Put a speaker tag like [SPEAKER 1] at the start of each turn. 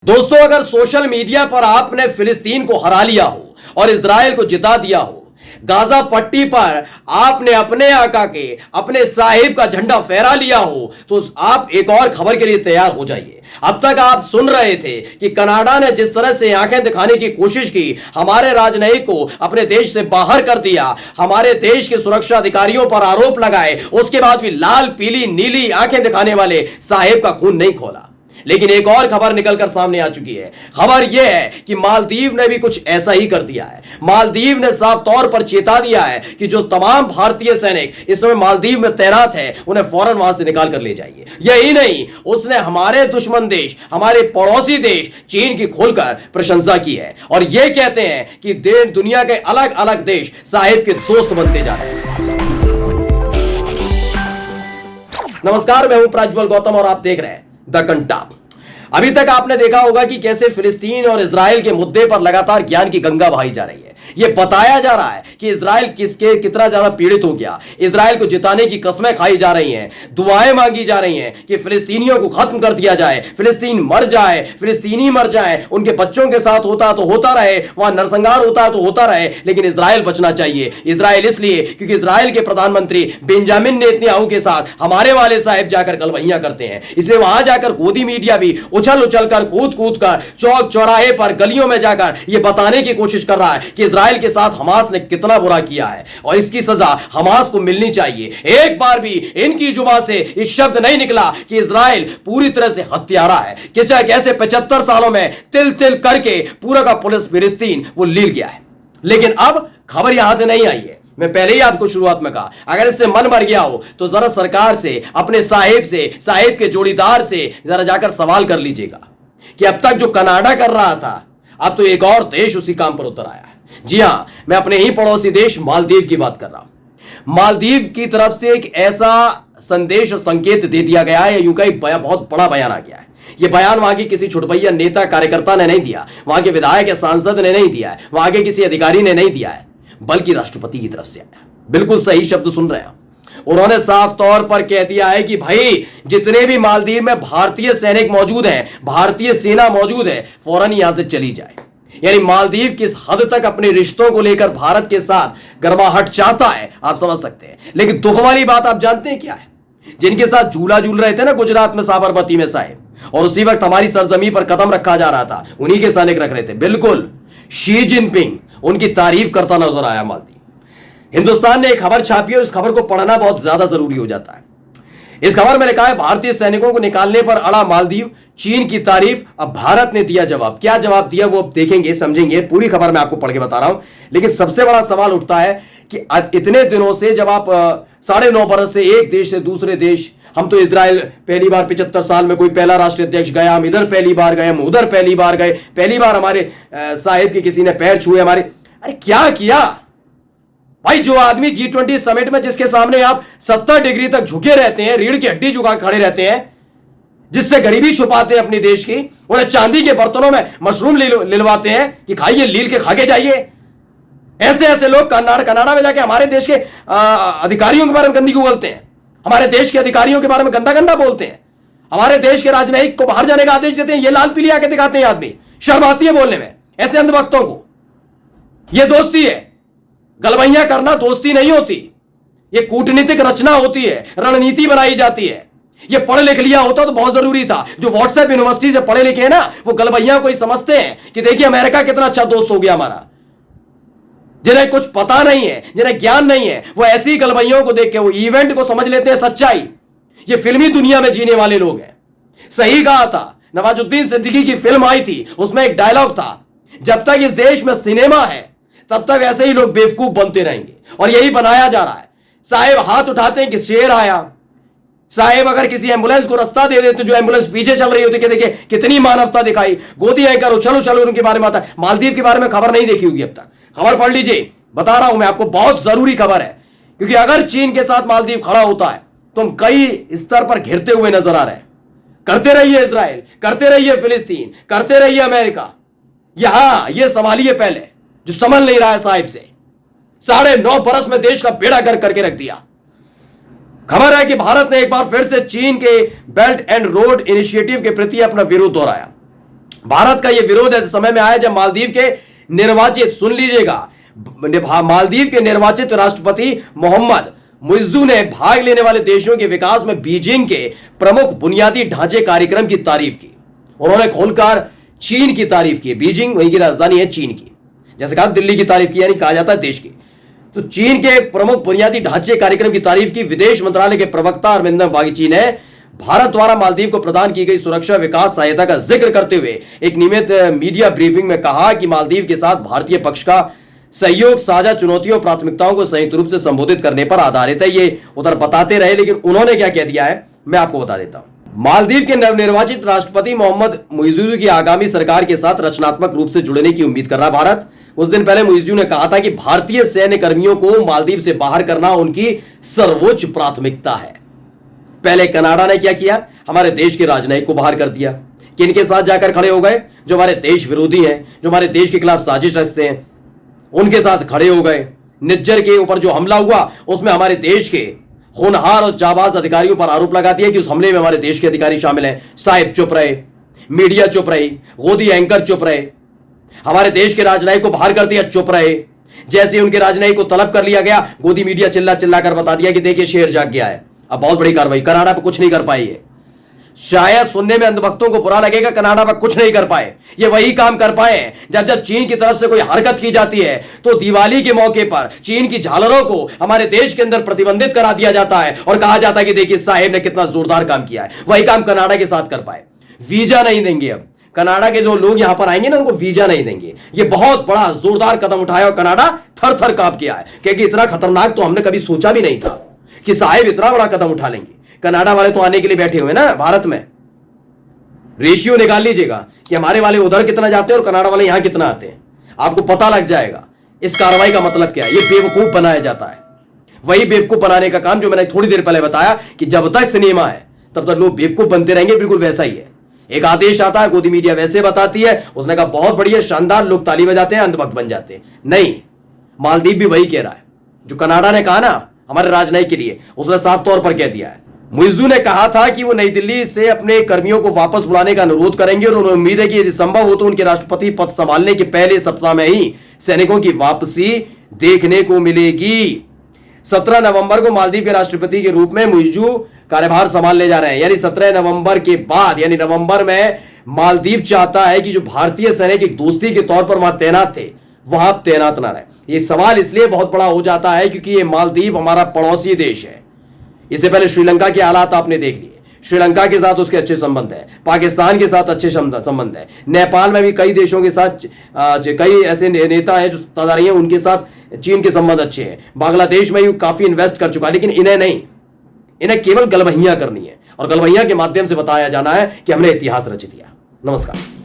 [SPEAKER 1] दोस्तों, अगर social media पर आपने फिलिस्तीन को हरा लिया हो और इजराइल को जिता दिया हो, गाजा पट्टी पर आपने अपने आका के अपने साहिब का झंडा फहरा लिया हो, तो आप एक और खबर के लिए तैयार हो जाइए। अब तक आप सुन रहे थे कि कनाडा ने जिस तरह से आंखें दिखाने की कोशिश की, हमारे राजनयिक को अपने देश से बाहर कर दिया, हमारे देश के सुरक्षा अधिकारियों पर आरोप लगाए, उसके बाद भी लाल पीली नीली आंखें दिखाने वाले साहिब का खून नहीं खोला। लेकिन एक और खबर निकलकर सामने आ चुकी है। खबर यह है कि मालदीव ने भी कुछ ऐसा ही कर दिया है। मालदीव ने साफ तौर पर चेता दिया है कि जो तमाम भारतीय सैनिक इस समय मालदीव में तैनात हैं, उन्हें फौरन वहां से निकाल कर ले जाइए। यही नहीं, उसने हमारे दुश्मन देश, हमारे पड़ोसी देश चीन की खोलकर प्रशंसा की है और यह कहते हैं कि दुनिया के अलग अलग देश साहिब के दोस्त बनते जा रहे हैं। नमस्कार, मैं हूं प्रज्वल गौतम और आप देख रहे हैं द कंटाप। अभी तक आपने देखा होगा कि कैसे फिलिस्तीन और इजराइल के मुद्दे पर लगातार ज्ञान की गंगा बहाई जा रही है। यह बताया जा रहा है कि इजराइल कितना ज्यादा पीड़ित हो गया, इजराइल को जिताने की कस्में खाई जा रही हैं, दुआएं मांगी जा रही हैं कि फिलिस्तीनियों को खत्म कर दिया जाए, फिलिस्तीन मर जाए, फिलिस्तीनी मर जाए, उनके बच्चों के साथ होता तो होता रहे, वहां नरसंहार होता तो होता रहे, लेकिन इजराइल बचना चाहिए। इजराइल इसलिए क्योंकि इजराइल के प्रधानमंत्री बेंजामिन नेतन्याहू के साथ हमारे वाले साहब जाकर गलवहियां करते हैं, इसलिए वहां जाकर गोदी मीडिया भी उछल उछल कर कूद कूद कर चौक चौराहे पर गलियों में जाकर यह बताने की कोशिश कर रहा है कि इजराइल के साथ हमास ने कितना बुरा किया है और इसकी सजा हमास को मिलनी चाहिए। एक बार भी इनकी जुबान से इस शब्द नहीं निकला कि इजराइल पूरी तरह से हत्यारा है, कि चाहे कैसे 75 सालों में तिल तिल करके पूरा का पुलिस फिलिस्तीन वो लील गया है। लेकिन अब खबर यहां से नहीं आई है। मैं पहले ही आपको शुरुआत में कहा, अगर इससे मन भर गया हो तो जरा सरकार से, अपने साहिब से, साहिब के जोड़ीदार से जरा जाकर सवाल कर लीजिएगा कि अब तक जो कनाडा कर रहा था, अब तो एक और देश उसी काम पर उतर आया है। जी हां, मैं अपने ही पड़ोसी देश मालदीव की बात कर रहा हूं। मालदीव की तरफ से एक ऐसा संदेश और संकेत दे दिया गया है, यूं कहीं बहुत बड़ा बयान आ गया है। यह बयान वहां की किसी छुटभैया नेता कार्यकर्ता ने नहीं दिया, वहां के विधायक या सांसद ने नहीं दिया है, वहां के किसी अधिकारी ने नहीं दिया है, बल्कि राष्ट्रपति की तरफ से आया। बिल्कुल सही शब्द सुन रहे हैं। उन्होंने साफ तौर पर कह दिया है कि भाई, जितने भी मालदीव में भारतीय सैनिक मौजूद हैं, भारतीय सेना मौजूद है, फौरन यहां से चली जाए। यानी मालदीव किस हद तक अपने रिश्तों को लेकर भारत के साथ गर्माहट चाहता है, आप समझ सकते हैं। लेकिन दुख वाली बात आप जानते हैं क्या है? जिनके साथ झूला झूल रहे थे ना गुजरात में साबरमती में साहिब, और उसी वक्त हमारी सरजमी पर कदम रखा जा रहा था, उन्हीं के सैनिक रख रहे थे। बिल्कुल शी जिनपिंग उनकी तारीफ करता नजर आया मालदीव। हिंदुस्तान ने एक खबर छापी और इस खबर को पढ़ना बहुत ज्यादा जरूरी हो जाता है। इस खबर में लिखा है, भारतीय सैनिकों को निकालने पर अड़ा मालदीव, चीन की तारीफ। अब भारत ने दिया जवाब। क्या जवाब दिया वो अब देखेंगे, समझेंगे। पूरी खबर मैं आपको पढ़ के बता रहा हूं। लेकिन सबसे बड़ा सवाल उठता है कि इतने दिनों से, जब आप 9.5 बरस से एक देश से दूसरे देश, हम तो इजराइल पहली बार 75 साल में कोई पहला राष्ट्रीय अध्यक्ष गया, हम इधर पहली बार गए, हम उधर पहली बार गए, पहली बार हमारे साहिब के किसी ने पैर छुए हमारे। अरे क्या किया भाई? जो आदमी G20 समिट में, जिसके सामने आप 70 डिग्री तक झुके रहते हैं, रीढ़ की हड्डी झुका खड़े रहते हैं, जिससे गरीबी छुपाते हैं अपनी देश की, उन्हें चांदी के बर्तनों में मशरूम लिलवाते हैं कि खाइए, लील के खा के जाइए। ऐसे ऐसे लोग कनाडा में जाके हमारे देश के अधिकारियों के बारे में गंदगी उगलते हैं, हमारे देश के अधिकारियों के बारे में गंदा गंदा बोलते हैं, हमारे देश के राजनयिक को बाहर जाने का आदेश देते हैं। ये लाल पीली आके दिखाते हैं, आदमी शर्म आती है बोलने में ऐसे अंधभक्तों को। यह दोस्ती है। गलवहियां करना दोस्ती नहीं होती, यह कूटनीतिक रचना होती है, रणनीति बनाई जाती है। यह पढ़ लिख लिया होता तो बहुत जरूरी था। जो व्हाट्सएप यूनिवर्सिटी से पढ़े लिखे हैं ना, वो गलवहियां को ही समझते हैं कि देखिए अमेरिका कितना अच्छा दोस्त हो गया हमारा। जिन्हें कुछ पता नहीं है, जिन्हें ज्ञान नहीं है, वो ऐसी गलवहियों को देख के वो इवेंट को समझ लेते हैं सच्चाई। ये फिल्मी दुनिया में जीने वाले लोग हैं। सही कहा था, नवाजुद्दीन सिद्दीकी की फिल्म आई थी, उसमें एक डायलॉग था, जब तक इस देश में सिनेमा है तब तक ऐसे ही लोग बेवकूफ बनते रहेंगे। और यही बनाया जा रहा है। साहेब हाथ उठाते हैं कि शेर आया। साहेब अगर किसी एम्बुलेंस को रास्ता दे देते, जो एम्बुलेंस पीछे चल रही होती, कि देखिए कितनी मानवता दिखाई, गोदी आकर उछल उछल उनके बारे में आता है। मालदीव के बारे में खबर नहीं देखी होगी अब तक, खबर पढ़ लीजिए। बता रहा हूं मैं आपको, बहुत जरूरी खबर है। क्योंकि अगर चीन के साथ मालदीव खड़ा होता है तो हम कई स्तर पर घिरते हुए नजर आ रहे हैं। करते रहिए इजराइल, करते रहिए फिलिस्तीन, करते रहिए अमेरिका। यहां यह संभालिए पहले, जो संभल नहीं रहा है साहिब से। 9.5 बरस में देश का बेड़ा गर्क करके रख दिया। खबर है कि भारत ने एक बार फिर से चीन के बेल्ट एंड रोड इनिशिएटिव के प्रति अपना विरोध दोहराया। भारत का यह विरोध ऐसे समय में आया जब मालदीव के निर्वाचित, सुन लीजिएगा, मालदीव के निर्वाचित राष्ट्रपति मोहम्मद मुइज्जू ने भाग लेने वाले देशों के विकास में बीजिंग के प्रमुख बुनियादी ढांचे कार्यक्रम की तारीफ की। उन्होंने खोलकर चीन की तारीफ की। बीजिंग वहीं की राजधानी है चीन की, जैसे कहा दिल्ली की तारीफ की, यानी कहा जाता है देश की। तो चीन के प्रमुख बुनियादी ढांचे कार्यक्रम की तारीफ की। विदेश मंत्रालय के प्रवक्ता अरविंदम बागची ने भारत द्वारा मालदीव को प्रदान की गई सुरक्षा विकास सहायता का जिक्र करते हुए एक नियमित मीडिया ब्रीफिंग में कहा कि मालदीव के साथ भारतीय पक्ष का सहयोग साझा चुनौतियों और प्राथमिकताओं को संयुक्त रूप से संबोधित करने पर आधारित है। ये उधर बताते रहे, लेकिन उन्होंने क्या कह दिया है मैं आपको बता देता हूं। मालदीव के नवनिर्वाचित राष्ट्रपति मोहम्मद मुइज्जू की आगामी सरकार के साथ रचनात्मक रूप से जुड़ने की उम्मीद कर रहा भारत। कुछ दिन पहले मुइज्जू ने कहा था कि भारतीय सैन्य कर्मियों को मालदीव से बाहर करना उनकी सर्वोच्च प्राथमिकता है। पहले कनाडा ने क्या किया, हमारे देश के राजनयिक को बाहर कर दिया। किनके साथ जाकर खड़े हो गए, जो हमारे देश विरोधी हैं, जो हमारे देश के खिलाफ साजिश रचते हैं, उनके साथ खड़े हो गए। निज्जर के ऊपर जो हमला हुआ उसमें हमारे देश के होनहार और जाबाज अधिकारियों पर आरोप लगा दिया कि उस हमले में हमारे देश के अधिकारी शामिल हैं। साहिब चुप रहे, मीडिया चुप रही, गोदी एंकर चुप रहे, हमारे देश के राजनयिक को बाहर कर दिया, चुप रहे। जैसे उनके राजनयिक को तलब कर लिया गया, गोदी मीडिया चिल्ला चिल्ला कर बता दिया कि देखिए शेर जाग गया है। अब बहुत बड़ी कार्रवाई, कनाडा पर कुछ नहीं कर पाई है। शायद सुनने में अंधभक्तों को बुरा लगेगा, कनाडा पर कुछ नहीं कर पाए। ये वही काम कर पाए जब जब चीन की तरफ से कोई हरकत की जाती है तो दिवाली के मौके पर चीन की झालरों को हमारे देश के अंदर प्रतिबंधित करा दिया जाता है और कहा जाता है कि देखिए साहेब ने कितना जोरदार काम किया है। वही काम कनाडा के साथ कर पाए। वीजा नहीं देंगे, अब कनाडा के जो लोग यहां पर आएंगे ना उनको वीजा नहीं देंगे। ये बहुत बड़ा जोरदार कदम उठाया और कनाडा थर थर कांप गया है, क्योंकि इतना खतरनाक तो हमने कभी सोचा भी नहीं था कि साहेब इतना बड़ा कदम उठा लेंगे। कनाडा वाले तो आने के लिए बैठे हुए ना भारत में। रेशियो निकाल लीजिएगा कि हमारे वाले उधर कितना जाते हैं और कनाडा वाले यहां कितना आते हैं, आपको पता लग जाएगा इस कार्रवाई का मतलब क्या है। ये बेवकूफ बनाया जाता है। वही बेवकूफ बनाने का काम जो मैंने थोड़ी देर पहले बताया कि जब तक सिनेमा है तब तक लोग बेवकूफ बनते रहेंगे। बिल्कुल वैसा ही है। एक आदेश आता है, गोदी मीडिया वैसे बताती है, उसने कहा बहुत बढ़िया शानदार, लोग ताली बजाते हैं, अंधभक्त बन जाते हैं। नहीं, मालदीव भी वही कह रहा है जो कनाडा ने कहा ना हमारे राजनयिक के लिए, उसने साफ तौर पर कह दिया है। मुइज्जू ने कहा था कि वो नई दिल्ली से अपने कर्मियों को वापस बुलाने का अनुरोध करेंगे और उन्हें उम्मीद है कि यदि संभव हो तो उनके राष्ट्रपति पद संभालने के पहले सप्ताह में ही सैनिकों की वापसी देखने को मिलेगी। 17 नवंबर को मालदीव के राष्ट्रपति के रूप में मुइज्जू कार्यभार संभालने जा रहे हैं, यानी 17 नवंबर के बाद, यानी नवंबर में मालदीव चाहता है कि जो भारतीय सैनिक एक दोस्ती के तौर पर वहां तैनात थे वहां तैनात ना रहे। ये सवाल इसलिए बहुत बड़ा हो जाता है क्योंकि ये मालदीव हमारा पड़ोसी देश है। इससे पहले श्रीलंका के हालात आपने देख लिए, श्रीलंका के साथ उसके अच्छे संबंध है, पाकिस्तान के साथ अच्छे संबंध है, नेपाल में भी कई देशों के साथ कई ऐसे नेता हैं जो सत्ताधारी हैं, उनके साथ चीन के संबंध अच्छे हैं। बांग्लादेश में भी काफी इन्वेस्ट कर चुका है, लेकिन इन्हें नहीं, इन्हें केवल गलबहियां करनी है और गलबहियां के माध्यम से बताया जाना है कि हमने इतिहास रच दिया। नमस्कार।